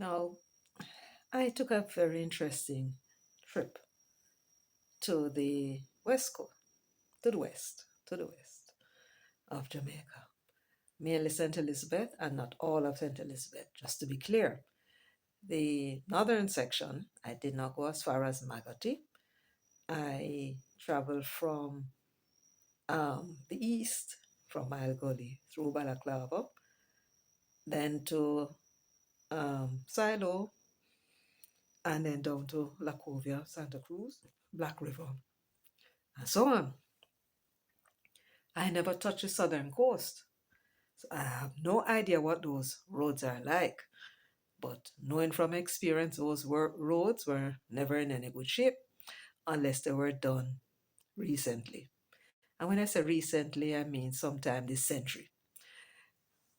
Now, I took a very interesting trip to the west coast, to the west of Jamaica, mainly St. Elizabeth and not all of St. Elizabeth, just to be clear. The northern section, I did not go as far as Magotty. I traveled from the east, from Malgully through Balaclava, then to Silo, and then down to Lacovia, Santa Cruz, Black River, and so on. I never touched the southern coast, so I have no idea what those roads are like. But knowing from experience, those roads were never in any good shape unless they were done recently. And when I say recently, I mean sometime this century.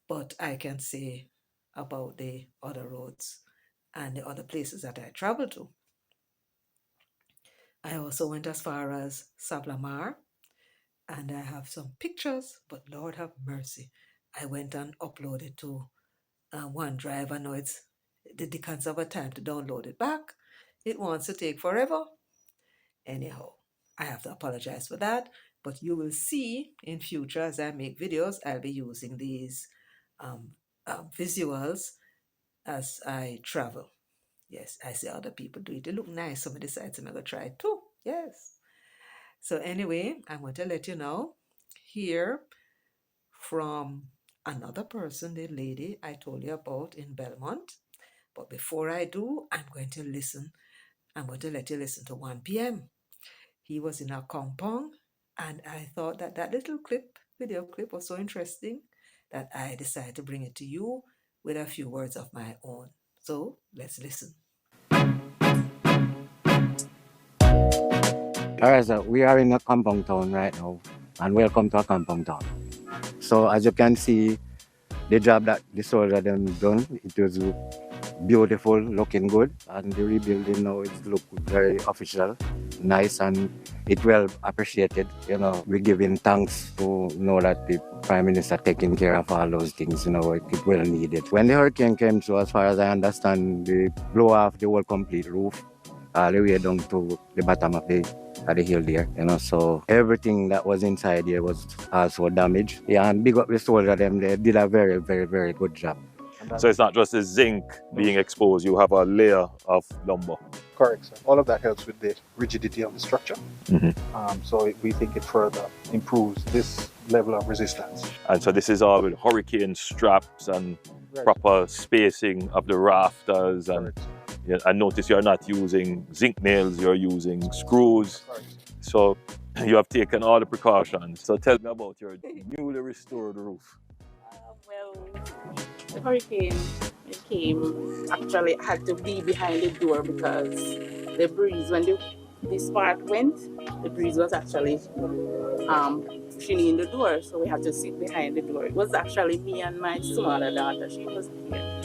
But I can say about the other roads and the other places that I traveled to. I also went as far as Sablamar, and I have some pictures, but Lord have mercy. I went and uploaded to OneDrive. I know it's the dickens of a time to download it back. It wants to take forever. Anyhow, I have to apologize for that, but you will see in future as I make videos, I'll be using these um, visuals as I travel. Yes, I see other people do it. They look nice. Some of the sites I'm going to try it too. Yes. So anyway, I'm going to let you know hear from another person, the lady I told you about in Belmont. But before I do, I'm going to let you listen to 1 p.m. He was in Accompong, and I thought that that little video clip, was so interesting that I decided to bring it to you with a few words of my own. So let's listen. All right, so we are in a Accompong town right now, and welcome to Accompong town. So as you can see, the job that the soldier them done, it was beautiful, looking good, and the rebuilding now it look very official, nice, and it well appreciated. You know, we're giving thanks to know that the Prime Minister taking care of all those things. You know, it well needed. When the hurricane came through, as far as I understand, they blow off the whole complete roof all the way down to the bottom of the hill there, you know, so everything that was inside here was also damaged. Yeah, and big up the soldier them, they did a very, very, very good job. So it's not just the zinc being exposed, you have a layer of lumber. Correct, sir. All of that helps with the rigidity of the structure. So we think it further improves this level of resistance. And so this is all with hurricane straps and proper spacing of the rafters. And I notice you're not using zinc nails, you're using screws. So you have taken all the precautions. So tell me about your newly restored roof. Well, the hurricane, it came, actually had to be behind the door because the breeze, when the spark went, the breeze was actually pushing in the door, so we had to sit behind the door. It was actually me and my smaller daughter, she was here.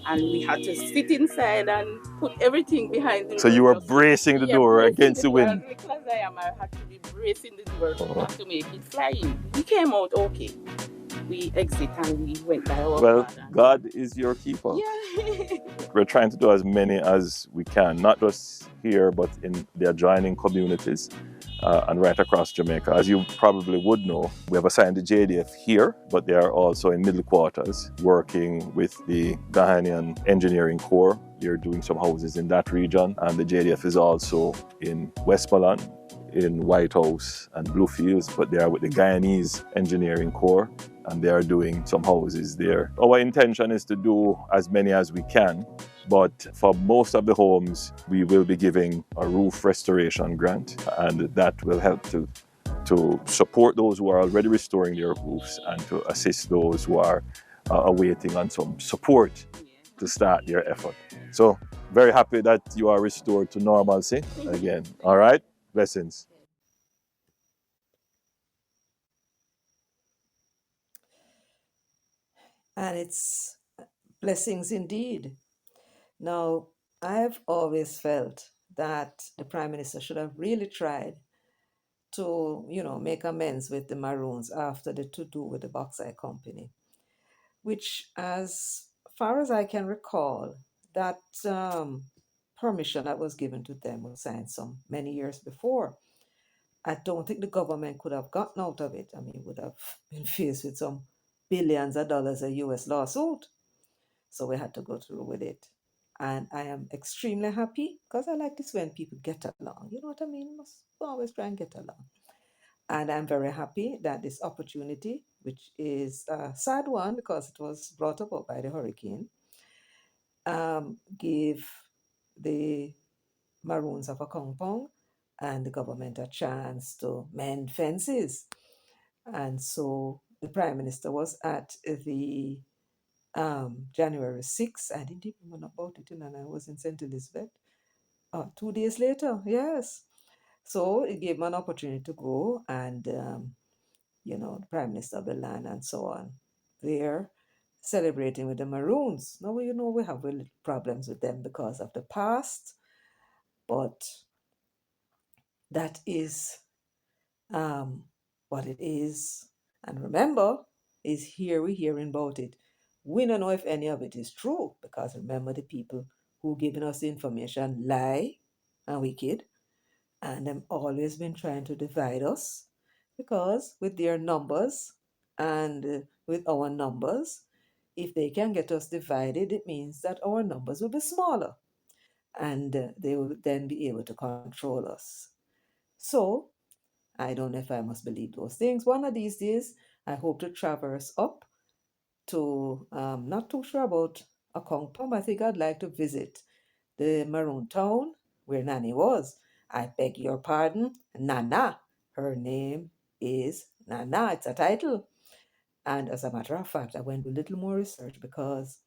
And we had to sit inside and put everything behind the door. So you were bracing the door against the wind? Because I had to be bracing the door not to make it fly in. We came out okay. We exit and we went by our Well, God is your keeper. Yeah. We're trying to do as many as we can, not just here, but in the adjoining communities and right across Jamaica. As you probably would know, we have assigned the JDF here, but they are also in middle quarters working with the Ghanaian Engineering Corps. They're doing some houses in that region, and the JDF is also in Westmoreland, in White House and Bluefields, but they are with the Guyanese Engineering Corps, and they are doing some houses there. Our intention is to do as many as we can, but for most of the homes, we will be giving a roof restoration grant, and that will help to support those who are already restoring their roofs and to assist those who are awaiting on some support to start their effort. So very happy that you are restored to normalcy again. All right? Blessings. And it's blessings indeed. Now, I've always felt that the Prime Minister should have really tried to, make amends with the Maroons after the to-do with the Bauxite Company, which, as far as I can recall, that permission that was given to them was signed some many years before. I don't think the government could have gotten out of it. I mean, would have been faced with some billions of dollars a US lawsuit. So we had to go through with it. And I am extremely happy because I like this when people get along. You know what I mean? Must always try and get along. And I'm very happy that this opportunity, which is a sad one because it was brought about by the hurricane, gave the Maroons of Accompong and the government a chance to mend fences. And so the Prime Minister was at the January 6th. I didn't even know about it, and I was in St. Elizabeth. 2 days later, yes. So it gave me an opportunity to go and, the Prime Minister of the land and so on, there celebrating with the Maroons. Now, we have a little problems with them because of the past, but that is what it is. And remember, is here we're hearing about it. We don't know if any of it is true because remember the people who giving us the information lie and wicked, and them always been trying to divide us because with their numbers and with our numbers, if they can get us divided, it means that our numbers will be smaller and they will then be able to control us. So I don't know if I must believe those things. One of these days, I hope to traverse up to, not too sure about Accompong. I think I'd like to visit the Maroon town where Nanny was. I beg your pardon, Nana. Her name is Nana. It's a title. And as a matter of fact, I went to a little more research because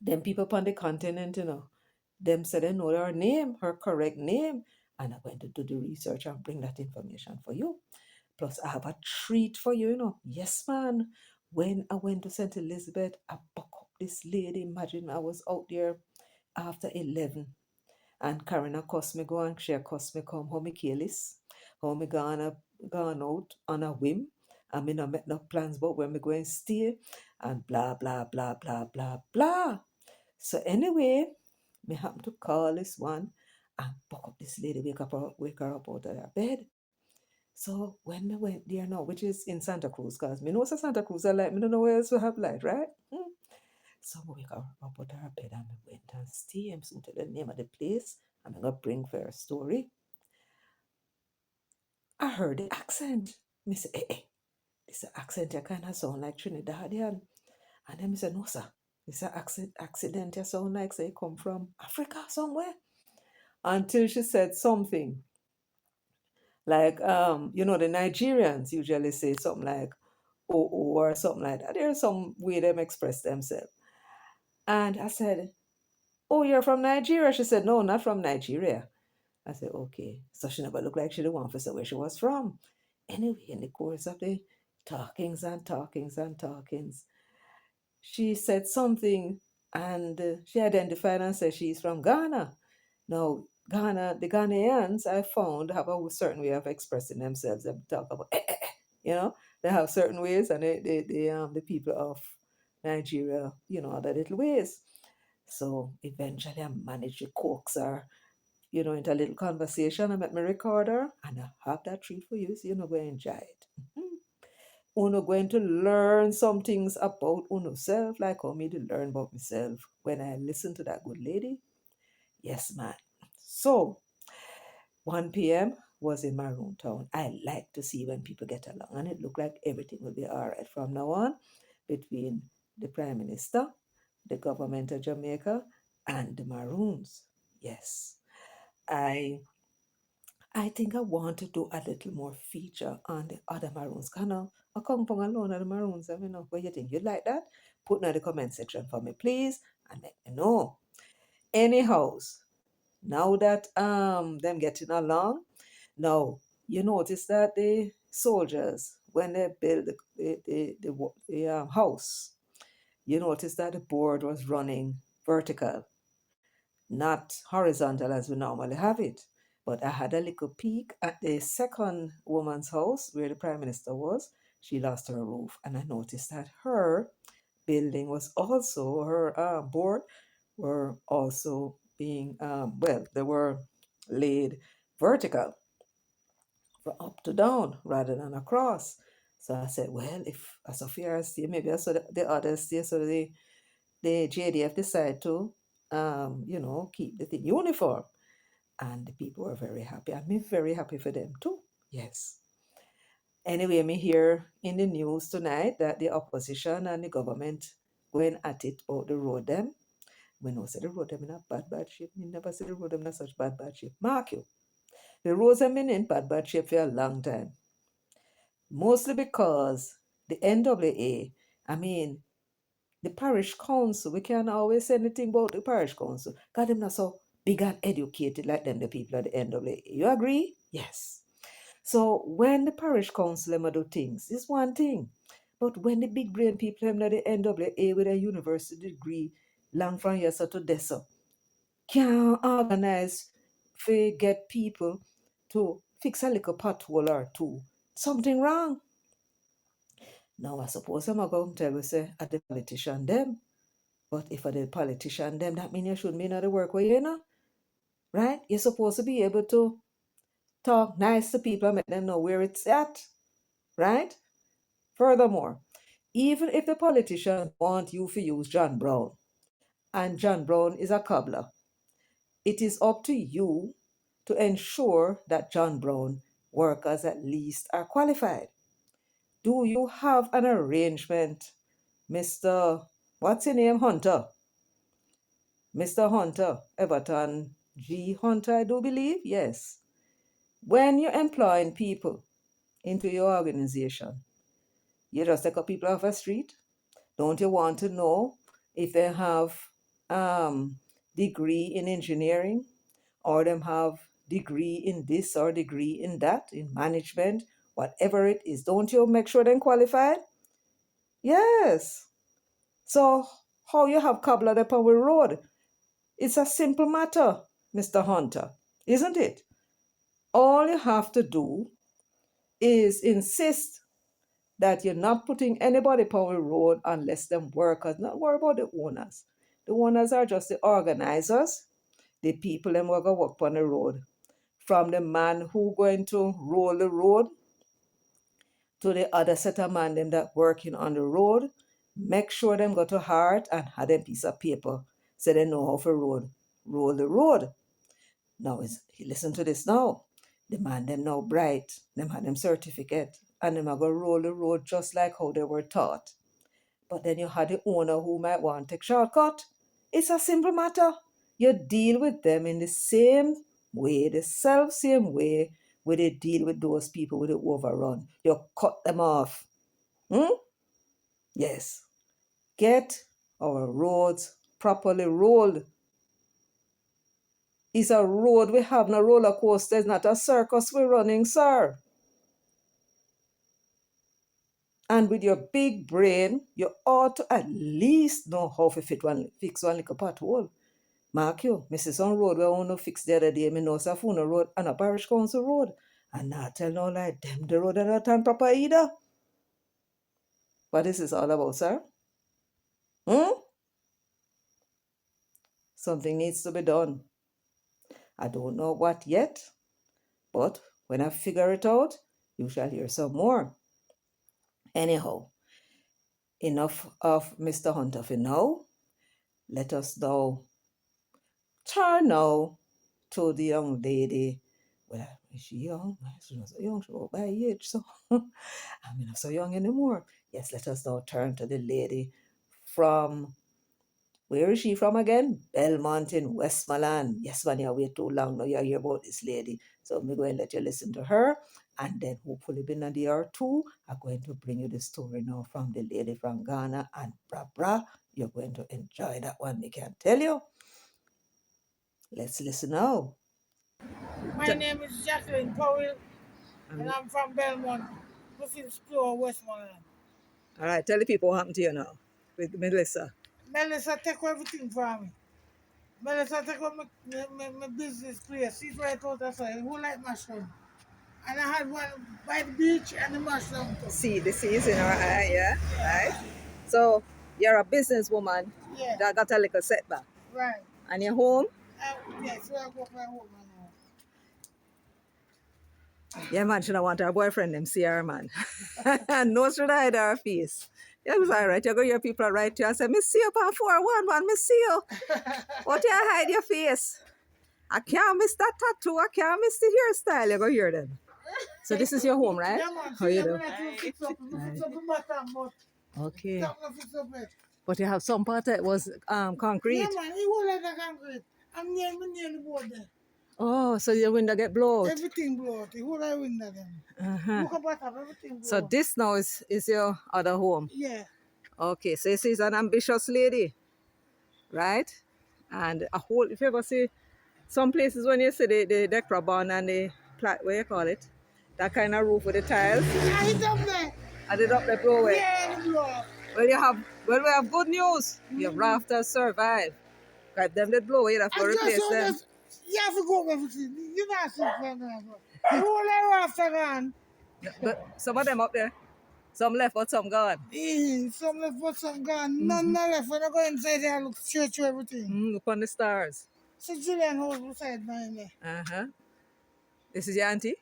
them people upon the continent, them said they know her name, her correct name. And I went to do the research and bring that information for you. Plus, I have a treat for you. Yes, man. When I went to St. Elizabeth, I buck up this lady. Imagine I was out there after 11. And Karen cost me go and she cost me come how me careless. How me gone out on a whim. I mean I make no plans about where me going to stay and blah blah blah blah blah blah. So anyway, me happen to call this one and buck up this lady, wake her up out of her bed. So when I went there now, which is in Santa Cruz, because me know it's Santa Cruz, I like me don't know where else to have light, right? So I wake her up out of her bed and I went and stay. I'm so tell the name of the place. I'm gonna bring for a story. I heard the accent. Me say, this accent you kind of sound like Trinidadian. And then me say, no sir, this accident you sound like say come from Africa somewhere. Until she said something like, the Nigerians usually say something like, oh, or something like that. There's some way them express themselves. And I said, oh, you're from Nigeria? She said, no, not from Nigeria. I said, okay. So she never looked like she the one for say where she was from. Anyway, in the course of the talkings and talkings and talkings, she said something and she identified and said she's from Ghana. Now, Ghana, the Ghanaians I found have a certain way of expressing themselves. They talk about, they have certain ways, and the people of Nigeria, other little ways. So eventually I managed to coax her, into a little conversation. I met my recorder, and I have that treat for you, so you're not going to enjoy it. Uno going to learn some things about uno self, like how me to learn about myself when I listen to that good lady. Yes, man. So 1 p.m. was in Maroon town. I like to see when people get along, and it looked like everything will be all right from now on between the Prime Minister, the government of Jamaica, and the Maroons. Yes, I think I want to do a little more feature on the other Maroons. Kind of, I come from alone of the Maroons. I mean, what you think? You like that? Put in the comment section for me, please, and let me know. Anyhow, now that them getting along, now you notice that the soldiers when they build the house, you notice that the board was running vertical, not horizontal as we normally have it. But I had a little peek at the second woman's house where the Prime Minister was. She lost her roof, and I noticed that her building was also, her board were also being, they were laid vertical from up to down rather than across. So I said, well, if Sophia stay, maybe I saw the others stay, so the JDF decide to, keep the thing uniform. And the people were very happy. I'm very happy for them too. Yes. Anyway, me hear in the news tonight that the opposition and the government going at it about the road them. We know say the road them in a bad shape. We never see the road them in a such bad shape. Mark you. The roads have been in bad shape for a long time. Mostly because the NAA, I mean, the parish council, we can't always say anything about the parish council. God, them not so big and educated like them, the people at the NAA. You agree? Yes. So when the parish council them a do things, it's one thing. But when the big brain people them at the NAA with a university degree, long from here so to there so, can organize to get people to fix a little pothole or two. Something wrong. Now I suppose I'm going to tell you say at the politician them. But if I the politician them, that means you should be in the work where you know. Right? You're supposed to be able to talk nice to people and make them know where it's at. Right? Furthermore, even if the politicians want you to use John Brown, and John Brown is a cobbler, it is up to you to ensure that John Brown workers at least are qualified. Do you have an arrangement, Mr. What's your name, Hunter? Mr. Hunter, Everton G. Hunter, I do believe, yes. When you're employing people into your organization, you just take up people off the street. Don't you want to know if they have degree in engineering or them have degree in this or degree in that, in management, whatever it is? Don't you make sure they're qualified? Yes. So how you have cobbler upon the road? It's a simple matter, Mr. Hunter, isn't it? All you have to do is insist that you're not putting anybody upon the road unless them workers, not worry about the owners. The owners are just the organizers, the people them who go work on the road. From the man who going to roll the road to the other set of man them that working on the road, make sure them go to heart and have them piece of paper so they know how to roll the road. Now listen to this now. The man them now bright, them had them certificate, and them are gonna roll the road just like how they were taught. But then you had the owner who might want to take shortcut. It's a simple matter. You deal with them in the same way, the self same way where they deal with those people with the overrun. You cut them off. Yes. Get our roads properly rolled. It's a road we have, no roller coaster. It's not a circus we're running, sir. And with your big brain, you ought to at least know how to fix one little pothole. Mark you, Mrs. On road where I want to fix the other day, me know Safuna road and a parish council road. And not tell no lie, them the road are not on proper either. What this is all about, sir? Something needs to be done. I don't know what yet, but when I figure it out, you shall hear some more. Anyhow, enough of Mr. Hunter for now. Let us now turn now to the young lady. Well, is she young? She's not so young, she's about my age, so I'm not so young anymore. Yes, let us now turn to the lady from, where is she from again? Belmont in Westmoreland. Yes, man, you wait too long now, you hear about this lady. So I'm going to let you listen to her, and then hopefully in a day or two, I'm going to bring you the story now from the lady from Ghana, and bra, you're going to enjoy that one, I can tell you. Let's listen now. My name is Jacqueline Powell, and I'm from Belmont, within Explore, Westmoreland. All right, tell the people what happened to you now with Melissa. Melissa take everything from me. Melissa take over my business place. She's right out outside, who like mushroom. And I had one by the beach and the mushroom too. See, the sea is in her eye, yeah? Right? So, you're a businesswoman Yeah. that got a little setback. Right. And you're home? Yes, so I go for home now. Yeah, man, she don't want her boyfriend them see her, man. No, should hide her face. Yeah, it was all right. You go your people right to you and say, "Me see you on 411, me see you." What you hide your face? I can't miss that tattoo. I can't miss the hairstyle. You go hear them. So this is your home, right? Yeah, man. How See, you I'm do? going to fix up. Fix up the bottom, but Okay. top not fix up it. But you have some part that was concrete. Yeah, man. It won't let the concrete. I'm nearly board there. Oh, so your window get blown. Everything blow out. The whole I window them. Look up at top, everything blow So out. this now is your other home. Yeah. Okay, so she's an ambitious lady, right? And a whole, if you ever see some places when you see the decorative barn and the what you call it, that kind of roof with the tiles, Yeah, it's up there. and it up the blow away. Yeah, it blow out. Well, we have good news. Your rafters survive. Right, them that blow away, you have to I just replace saw them. this. You have to go with everything. You're not sick for now. The whole area after gone. But some of them up there, some left, but some gone. Some left, but some gone. None not left. When I go inside there, I look straight through everything. Look on the stars. So Jillian house beside mine there. This is your auntie?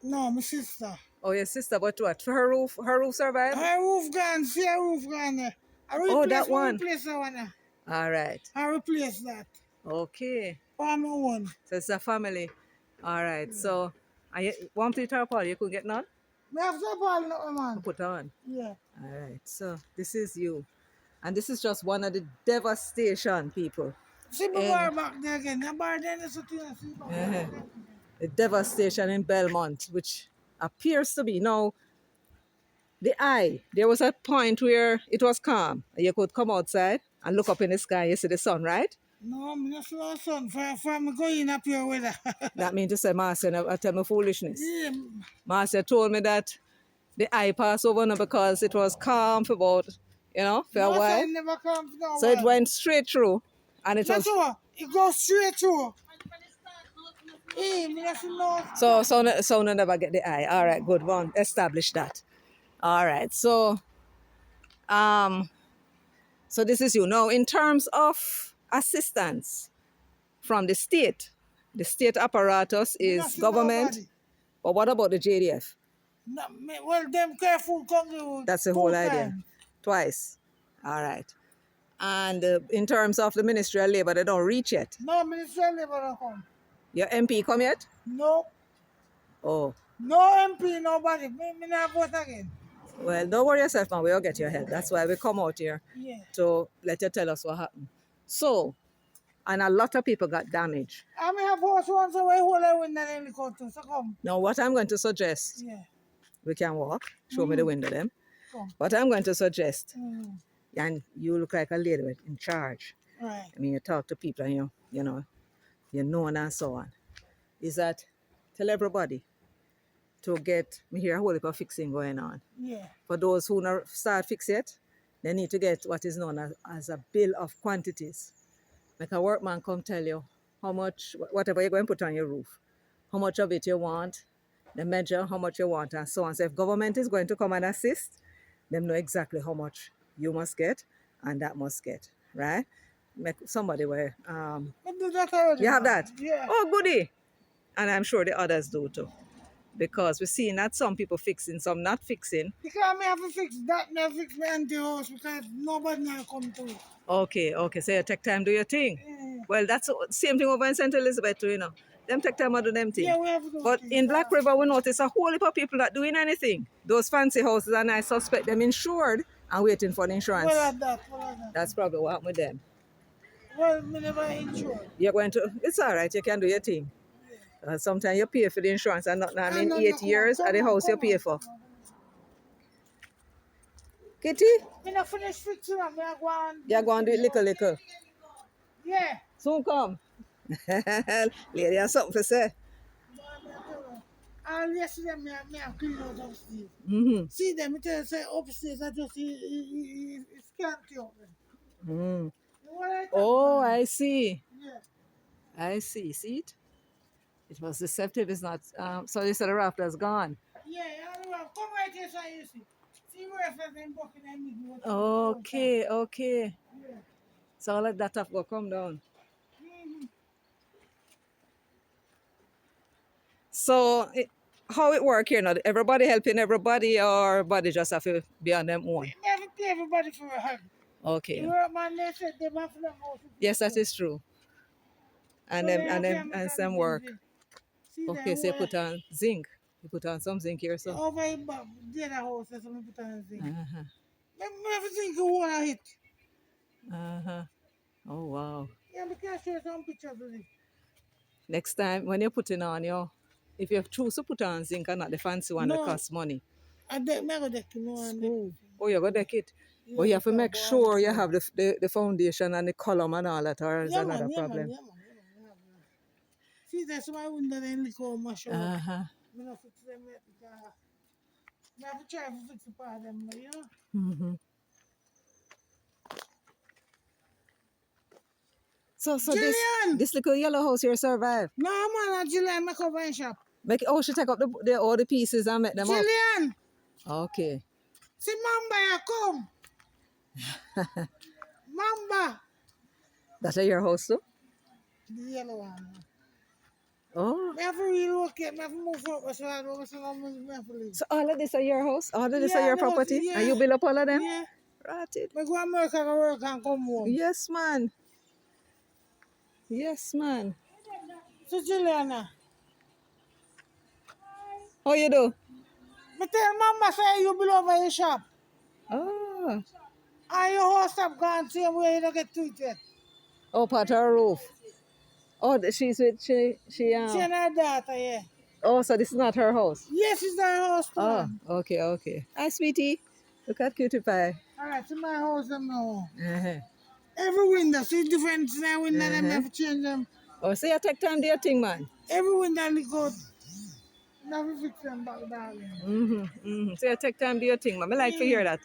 No, my sister. Oh, your sister, but what? For her roof survived? Her roof gone. See her roof gone there. That one. Replace that one. All right. I replace that. Okay. For my one. So it's a family. All right. So, and you want to tarpaul? You could get none? We have to ball now, man. Put on. Yeah. All right. So this is you. And this is just one of the devastation, people. See my bar back there again. The bar there is something I see back there. The devastation in Belmont, which appears to be now the eye. There was a point where it was calm. You could come outside and look up in the sky. You see the sun, right? No, I'm not slow son. For me going up here with her. That means to say, Marcia, I tell me foolishness. Yeah. Marcia told me that the eye passed over now because it was calm for about, for a while. Never come for no So it went straight through. And it was... It goes straight through. So no never get the eye. All right, good one. Establish that. All right. So this is you. Now, in terms of assistance from the state apparatus is government. But what about the JDF? No, well, them careful come. That's the whole idea. Twice. All right. And in terms of the Ministry of Labour, they don't reach yet. No, Ministry of Labour don't come. Your MP come yet? No. Oh. No MP, nobody. Me not vote again. Well, don't worry yourself, man. We'll get your help. That's why we come out here to let you tell us what happened. So, and a lot of people got damaged. I may have voted once away whole I win that helicopter. So come. Now, what I'm going to suggest, we can walk. Show me the window, them. What I'm going to suggest, and you look like a lady in charge. Right. I mean, you talk to people and you know and so on. Is that tell everybody to get me hear a whole heap of fixing going on. Yeah. For those who not start fix yet, they need to get what is known as a bill of quantities. Like a workman come tell you how much, whatever you're going to put on your roof, how much of it you want, the measure, how much you want, and so on. So if government is going to come and assist, them know exactly how much you must get and that must get, right? Make somebody where I do that already. you have that? Yeah. Oh, goody. And I'm sure the others do too. Because we're seeing that some people fixing, some not fixing. Because I have to fix that, I fix my anti-house because nobody now come to it. Okay. So you take time, do your thing. Well, that's the same thing over in St. Elizabeth too, Them take time and do them thing. Yeah, we have to do But in Black River, we notice a whole heap of people not doing anything. Those fancy houses, and I suspect them insured and waiting for the insurance. Well, that. That's probably what happened with them. Well, me never insured. You're going to, it's all right, you can do your thing. Sometimes you pay for the insurance and not, 8 years at the house you pay for. Kitty? I'm not finished fixing them. You're going to do it little. Yeah. Soon come. Lady has something to say. Yesterday, I clean out upstairs. See them, I say upstairs, I just it's scanty open. Oh, I see. Yeah. I see. See it? It was deceptive. It's not. So you said the rafter's gone. Yeah, come right here so you see. See where if I'm bucking and Okay. So all of that stuff will come down. So, how it work here now? Everybody helping everybody, or everybody just have to be on them own? We never pay everybody for a help. Okay. You work man, they said they have to them house. Yes, that is true. And So them they and have to them make and a some work. living. See them Okay, so you whole put on zinc. You put on some zinc here, so. over in the other house, so me put on a thing. Uh-huh. Everything you want to hit. Uh-huh. Oh wow. Yeah, we can share some pictures with it. Next time when you're putting on your, if you choose to put on zinc and not the fancy one that No. costs money. I deck me go deck no one deck. Screw. Oh, you got deck it. Yeah, But you have to because make boy, sure you yeah. have the foundation and the column and all that, or is Yeah, another man, yeah, man, problem. yeah, man, yeah, man, yeah, man. See, that's my window then lick out my show. Uh-huh. Me not fix them yet because me have to try to fix the part of them, you know. Mm-hmm. So Jillian! this little yellow house here survive. No, man, Jillian make up my shop. Make she take up all the pieces and make them up. Jillian! Okay. See, Mamba, you come. Mamba. That's your house too? The yellow one. Oh. Me have to relocate, me have to move up, so I don't have to leave. So all of this are your house? All of this are Yeah, your the house, property? yeah. And you build up all of them? Yeah. Rotted. Me go America and work and come home. Yes, man. Yes, man. So, Juliana, How you do? me tell Mama say you build over your shop. Oh. And your house have gone same way, you don't get to it yet. Oh, part of her roof. Oh, she's with She and her daughter, yeah. Oh, so this is not her house. Yes, it's her house too. Oh, okay, okay. Hi, sweetie. Look at cutie pie. Alright, to my house and now. Uh-huh. Every window, see different window, them have to change them. Oh, so you take time to your thing, man. Every window look good. Never fix them back, darling. So you take time to your thing, man. I like to hear that.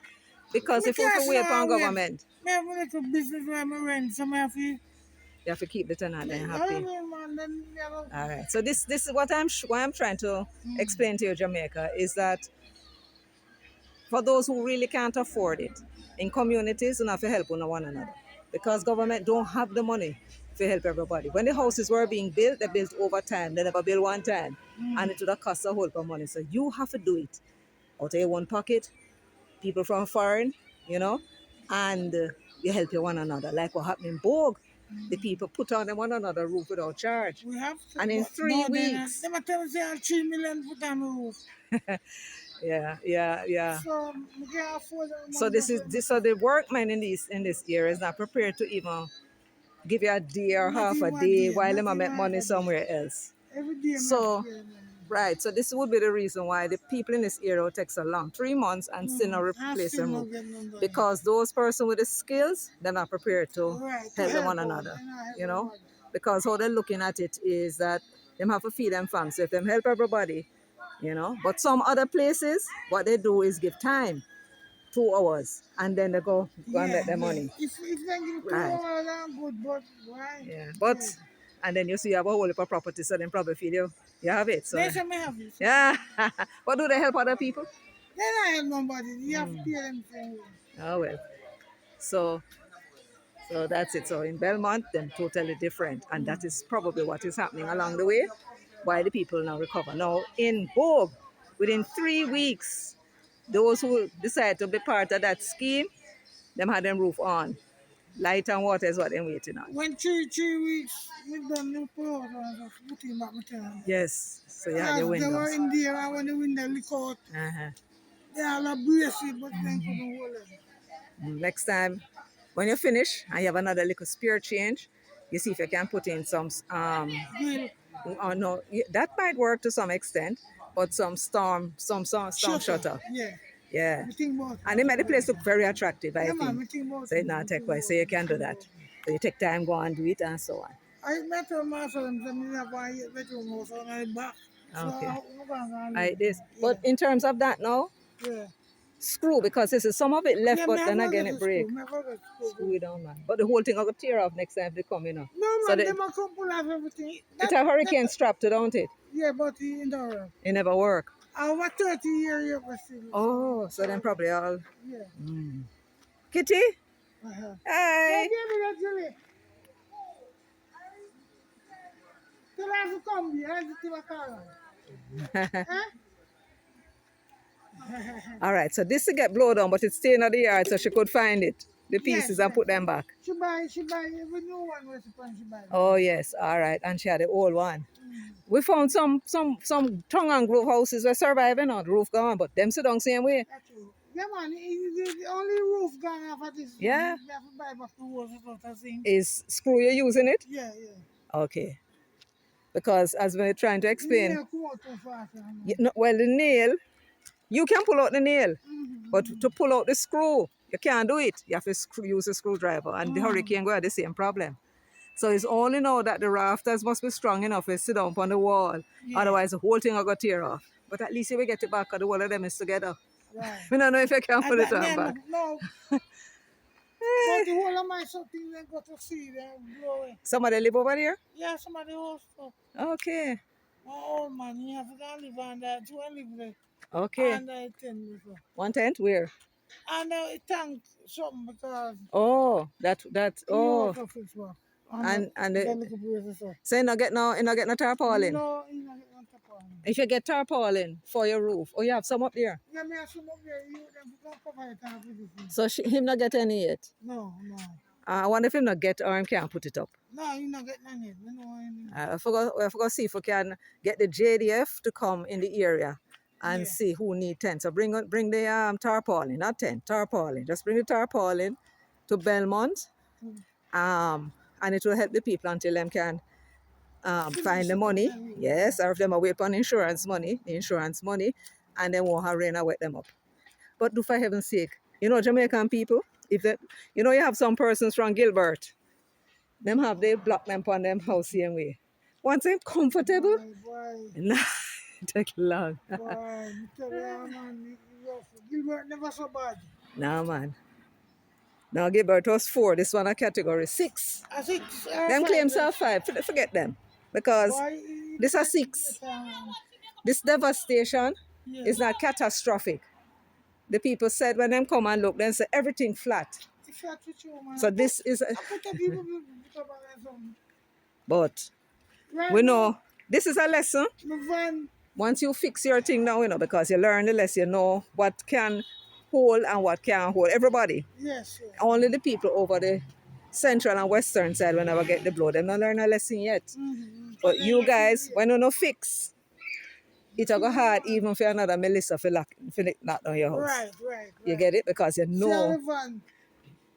Because if you wait for government, I have a little business where I rent, so I have to... you have to keep the tenant then happy. I mean, man, then you have a- All right. So this is what I'm trying to explain to you, Jamaica, is that for those who really can't afford it, in communities, you have to help one another. Because government don't have the money to help everybody. When the houses were being built, they built over time. They never built one time. And it would have cost a whole lot of money. So you have to do it out of your one pocket, people from foreign, and you help one another. Like what happened in Bogue. The people put on them one another roof without charge. We have to, And in 3 weeks. They tell me say 3 million put on the roof. Yeah. So we can't afford it. So so the workmen in this area is not prepared to even give you a day or Not half a even day day, while not they make even money half a day. somewhere else. Every day. So, man, right, so this would be the reason why the people in this area takes so long, 3 months, and still not replace still them. not getting them done. Because those persons with the skills, they're not prepared to Right, to help them help one out, another. they're not helping You know? nobody. Because how they're looking at it is that them have to feed them fam. So if them help everybody, But some other places, what they do is give time, 2 hours, and then they go and let them money. If they give 2 Right. hours, I'm good, but why? Yeah. But and then you see you have a whole heap of property, so then probably feel you have it. So They say me have it. yeah. But do they help other people? They don't help nobody. You have to pay them things. Oh well. So that's it. So in Belmont, then totally different. And that is probably what is happening along the way, why the people now recover. Now in Bogue, within 3 weeks, those who decide to be part of that scheme, them had them roof on. Light and water is what they're waiting on. When 3 weeks, we done the power and put him back material. Yes. So you have the They were windows. in there and when the window leak out, Uh-huh. they all abrasive, it, but then couldn't hold it. Next time, when you finish and you have another little spare change, you see if you can put in some Grill. oh no, that might work to some extent, but some storm shutter. Yeah. Yeah. We think about And they make the place look very attractive, I Yeah, man, think. we think about So it not take away. So you can do that. So you take time, go and do it and so on. I met a man for them, so I have a bedroom house on my back. Okay. So I'm going to I this. But in terms of that now, Yeah. screw, because this is some of it left, Yeah, but me then have again to it break. school, me have to school. Screw it down, man. But the whole thing will tear off next time they come, No, man, So them a couple of everything. it's a hurricane strap to, don't it? Yeah, but he in the world. It never work. Over 30 years, you ever see this. Oh, so then probably all. Yeah. Kitty? Uh-huh. Hi. Yeah, give me that jelly. Tell her to come here, I just give a car. All right, so this to get blown down, but it's staying at the yard, so she could find it, the Yes, pieces, and yes. put them back. She buy every new one was upon she buy. Oh yes, all right, and she had the old one. We found some tongue and groove houses were surviving on the roof gone, but them sit down same way. That's true. Yeah, man, the only roof gone off of this. Yeah. You have to buy back the walls and stuff, I think. Is screw you using it? Yeah, yeah. Okay. Because as we're trying to The explain, nail come out too fast. You know. well, the nail, you can pull out the nail, but to pull out the screw, you can't do it. You have to use a screwdriver, and the hurricane go have the same problem. So it's only now that the rafters must be strong enough to sit down on the wall. Yeah. Otherwise, the whole thing will go tear off. But at least you will get it back, because the wall of them is together. Right. We don't know if you can put it And on then, back. no. But the whole of my something they got to see them blow it. Somebody live over there? Yeah, somebody else. Okay. My old man, he have to go live on that. He won't live there. Okay. And I tent before. One tent? Where? And it tank something because Oh, that, he oh. also fix well. And the little place so. So you not get no tarpaulin? No, he not get no tarpaulin. If you get tarpaulin for your roof, or you have some up there? Yeah, me have some up there. You them can cover it up with this. So him not get any yet? No, no. I wonder if him not get or him can't put it up. No, he not get none yet. Me know any. I forgot see if we can get the JDF to come in the area and see who need tent. So bring the tarpaulin, not tent, tarpaulin. Just bring the tarpaulin to Belmont, and it will help the people until them can find the money. Yes, or if them are wait on the insurance money, and then won't have rain and wet them up. But do for heaven's sake, you know, Jamaican people, if that, you know, you have some persons from Gilbert, they block them on them house same way. Once I'm comfortable, nah, take long. Boy, me tell you, man, Gilbert never so bad. Nah, man. Now Gilbert was 4. This one a category 6. A 6. Them claims are 5. Forget them, because this a 6. This devastation is not catastrophic. The people said when them come and look, then say everything flat. So this is but we know this is a lesson. Once you fix your thing now, you know, because you learn the lesson, you know what can hold and what can't hold. Everybody. Yes. Only the people over the central and western side will never get the blow. They not learn a lesson yet. But you guys, when you no fix, it'll go hard even for another Melissa for knock down your house. Right. You get it? Because you know.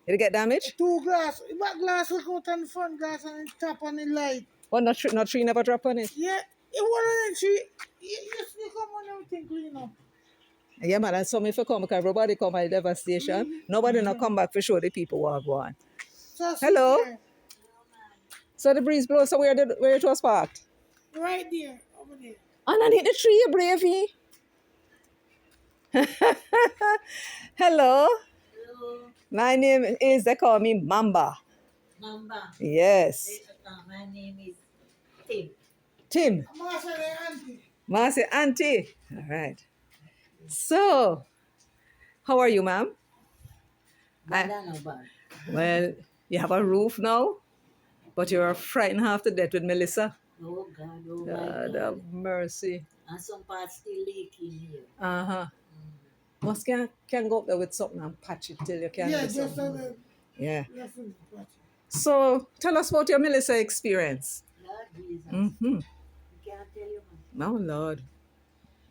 It'll get damaged? 2 glass. Back glass look out on the front glass and the top on the light. Well, not tree never drop on it? Yeah. It wasn't tree. You come on everything clean up. Yeah, man, and some if you come, because everybody come at devastation. Nobody not come back for show the people what are going. So, hello? So the breeze blows, so where it was parked? Right there, over there. Underneath the tree, you bravey. Hello? Hello. My name is, they call me Mamba. Mamba. Yes. My name is Tim. Tim. Marcia, auntie. All right. So, how are you, ma'am? Well, you have a roof now, but you're frightened half to death with Melissa. Oh, God. Oh, God have mercy. And some parts still leaking here. Uh-huh. Must can go up there with something and patch it till you can. Yeah, just yeah. So, tell us about your Melissa experience. Lord Jesus. Mm-hmm. I can't tell you, man. No, Lord.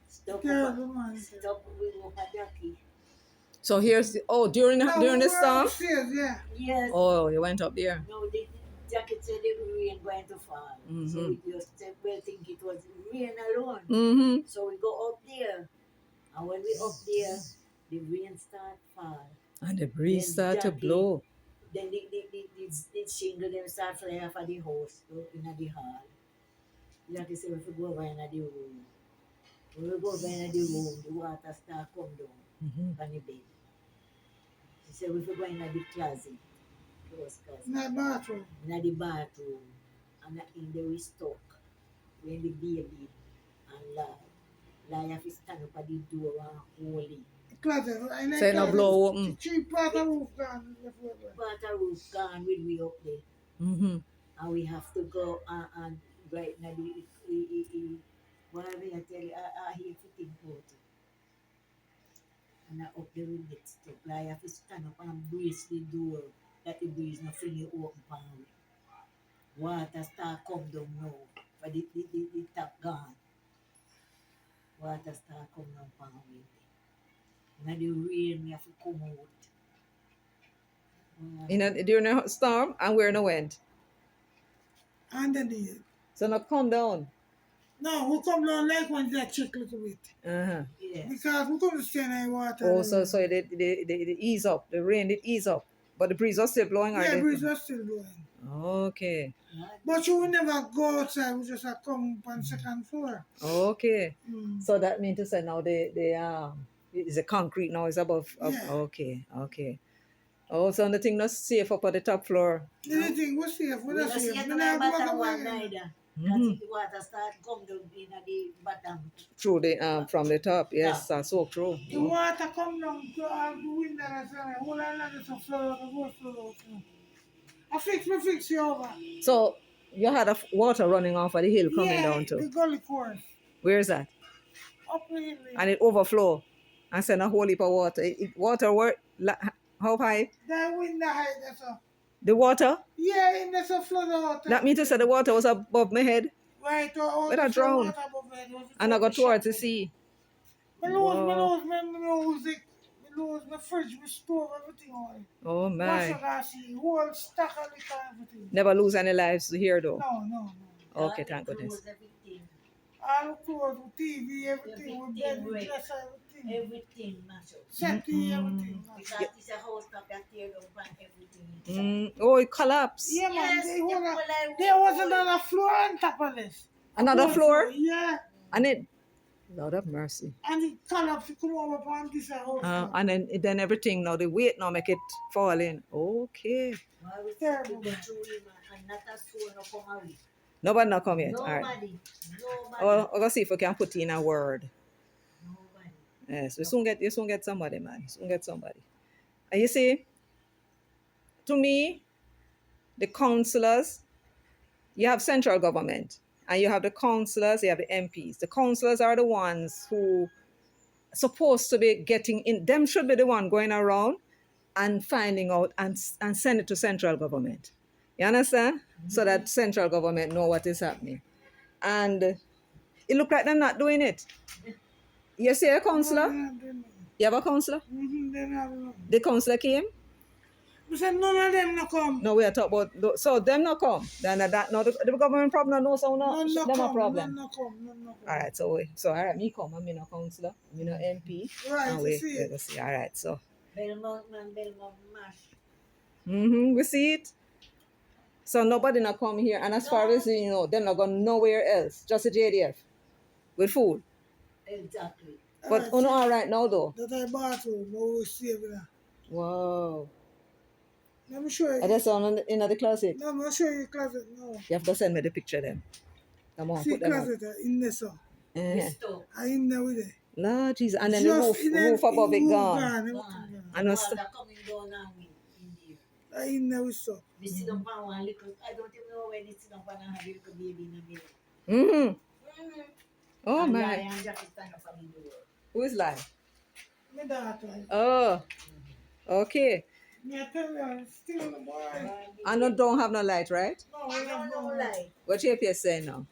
Stop with Jackie. So here's during the storm? Yes. Oh, you went up there. No, the Jackie said the rain going to fall. So we just think it was rain alone. Mm-hmm. So we go up there. And when we up there, the rain start fall. And the breeze start to blow. Then the shingle them start flying off of the house in the hall. Jackie said if we go over in the room. When we go over in the room, the water start come down on the bed. She said if we go in the closet, In the bathroom. in the bathroom, and in the we stuck, when the baby and lie have to stand up at the door and hold it. Closet. Say no blow open. Cheap part of roof gone. Part of roof gone with we up there. Mm-hmm. And we have to go and right now Why I tell you, I hate to think about it. And I up the room get stuck. Like I have to stand up and brace the door that the breeze not fully open for me. Water start come down now. But the tap gone. Water start come down for me. And the rain me have to come out. During a storm, and where no went. Underneath. So now come down. No, we come down like when that check a little bit. Uh-huh. Yeah. Because we couldn't stand in water. Oh, so they ease up. The rain did ease up. But the breeze was still blowing, Yeah, already. breeze was still blowing. Okay. But you will never go outside, we just come up on second floor. Okay. Mm. So that means to say now is a concrete now is above. Yeah. Okay. Oh, so the thing not safe up on the top floor. The thing was safe, we We not don't see safe. it We on not the go bottom back one away. neither. Mhm. That the water start come down in the bottom. Through the from the top, yes, Yeah. so true. The water come down to all the window and say, whole lot of stuff flow out, go flow out. I fix you over. So you had water running off of the hill coming down the too. gully course. Where is that? Up the hill. And it overflow and send a whole heap of water. Water how high? That window height, that's all. The water? Yeah, and that's a flood out. That means to say the water was above my head Right, or But I drowned. water above it, was and I got towards the shut. sea. Me lose my fridge, my stove, everything on. Oh my. Washing, whole stack of liquor, everything. Never lose any lives here though. No. Okay, thank goodness. All the clothes, with TV, everything, with bed, with dress, everything. Everything mash up. Settee, everything. Because it's a house that got tear down and everything. Oh, it collapsed. Yeah, man, Yes, there was another floor on top of this. Another floor? Yeah. And it, Lord have mercy. And it collapsed, it come over upon this house. And then everything now, the weight now make it fall in. Okay. Why we terrible. And not a soul no come out. Nobody not come yet. All right. Nobody. Oh, we're gonna see if we can put in a word. Nobody. Yes, you soon get somebody, man. Soon get somebody. And you see, to me, the councillors, you have central government, and you have the councillors, you have the MPs. The councillors are the ones who are supposed to be getting in. Them should be the one going around and finding out and send it to central government. You understand? Mm-hmm. So that central government know what is happening. And it look like they're not doing it. You see a councillor? You have a councillor? Mm-hmm, the councillor came? We said none of them not come. No, we are talking about, so them not come. Then that no, the government problem no, so no, None not them come, a problem. None not come. All right, so all right, me come, I'm no councillor, I'm no MP. Right, and we see it. We see. All right, so. Belmont mash. Mm-hmm, we see it. So nobody not come here, and as far as you know, they're not going nowhere else, just the JDF with food. Exactly. But all right now though. That I bought you, no we save it. Wow. Let me show you. Are they on in the closet? No, I'm not show you the closet, no. You have to send me the picture then. Come on, see put them closet in there, so. I in there with it. Lord Jesus. And then Just the roof above it gone. And water coming down now in there. In there with so. We sit down on one little, I don't even know when it's down on a little baby in the middle. Mm-hmm. Oh and my. And just stand up on the door. Who is lying? My daughter. Oh. Okay. Yeah, tell you, still the boy. And don't have no light, right? No, we have no light. What JPS saying now?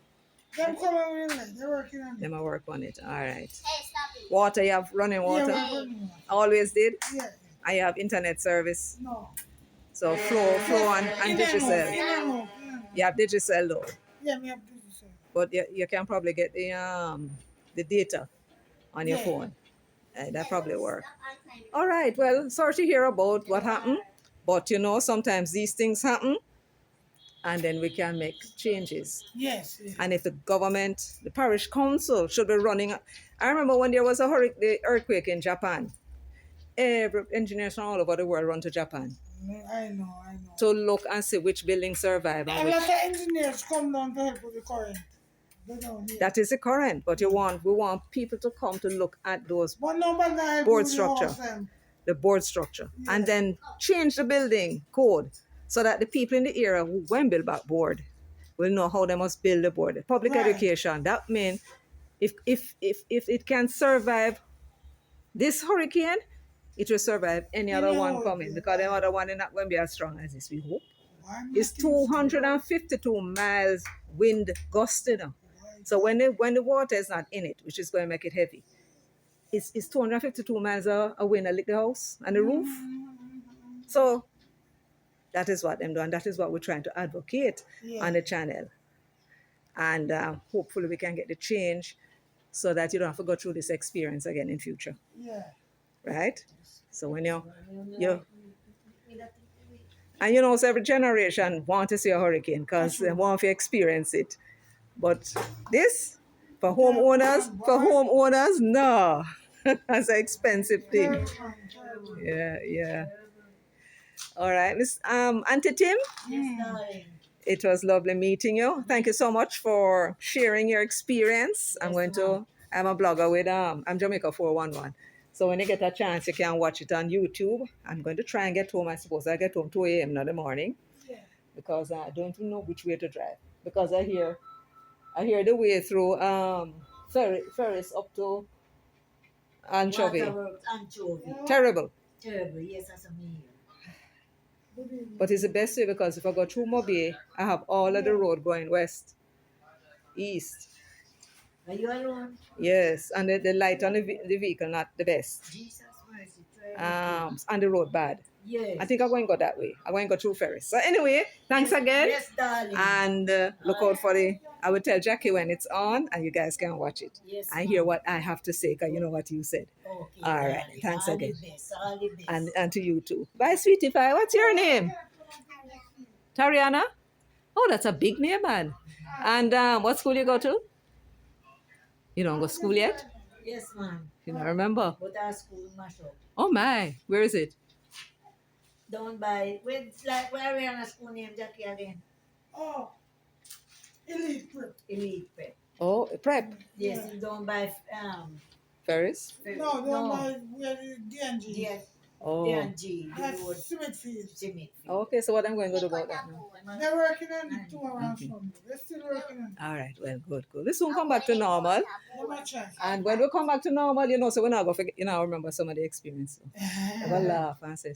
Them coming with light, they're working on it. Them a work on it. All right. Hey, stop it. Water, you have running water? Yeah, we're running water. Always did? Yeah. I have internet service. No. So flow and Digicel. You have Digicel though. Yeah, we have Digicel. But you can probably get the data on your phone. That probably work. All right. Well, sorry to hear about what happened. But you know, sometimes these things happen. And then we can make changes. Yes. And if the government, the parish council should be running. I remember when there was the earthquake in Japan. Every engineers from all over the world run to Japan. I know. To look and see which building survived. A lot of engineers come down to help with the current. That is the current, but we want people to come to look at those board structure. The board structure. Yeah. And then change the building code so that the people in the area who won't build back board will know how they must build the board. Public education, that means If it can survive this hurricane, it will survive any other one coming, because the other one is not going to be as strong as this, we hope. It's 252 miles wind gust, you know. So when the water is not in it, which is going to make it heavy, it's 252 miles a wind a lick the house and the roof. So that is what I'm doing. That is what we're trying to advocate on the channel. And hopefully we can get the change so that you don't have to go through this experience again in future. Yeah. Right? So when you and you know, so every generation want to see a hurricane because they want to experience it. But this, for homeowners, no. That's an expensive thing. Yeah. All right, Miss Auntie Tim. Yes, darling. It was lovely meeting you. Thank you so much for sharing your experience. Yes, I'm a blogger with I'm Jamaica 411. So when you get a chance, you can watch it on YouTube. I'm going to try and get home. I suppose I get home 2 a.m. in the morning, because I don't know which way to drive. Because I hear the way through ferries up to Anchovy. Waterworks, Anchovy. Terrible. Terrible, yes, that's a me. But it's the best way, because if I go through Mobay, I have all of the road going west, east. Are you alone? Yes, and the light on the vehicle not the best. Jesus mercy. And the road bad. Yes. I think I'm going to go that way. I'm going to go through ferries. So anyway, thanks again. Yes, darling. And look out for I will tell Jackie when it's on, and you guys can watch it. Yes, and hear what I have to say, because you know what you said. Okay, all right. darling. Thanks all again. The best, all the best. And to you too. Bye, sweetie pie. What's your name? Tariana? Oh, that's a big name, man. And what school you go to? You don't go to school yet? Yes, ma'am. You don't remember? But our school mash up. Oh my, where is it? Down by, where we are on a school named Jackie again? Oh, Elite Prep. Elite Prep. Oh, prep. Yes, it's down by Ferris? No, down by where the DNG. Yes. Oh. DNG. That's Smithfield. Okay, so what I'm going to do about that now? They're working on it 2 hours from me. They're still working on it. All right, well, good. This soon come back to normal. Chance. And when we come back to normal, you know, so we're not going to forget, you know, remember some of the experience. So. Have a laugh and say,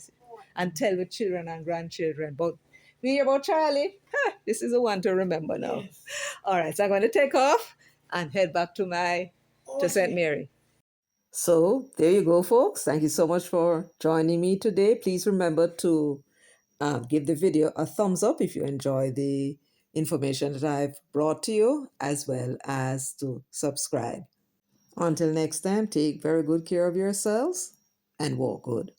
and tell the children and grandchildren. But we hear about Charlie. This is the one to remember now. Yes. All right, so I'm going to take off and head back to St. Mary. So there you go, folks. Thank you so much for joining me today. Please remember to give the video a thumbs up if you enjoy the information that I've brought to you, as well as to subscribe. Until next time, take very good care of yourselves and walk good.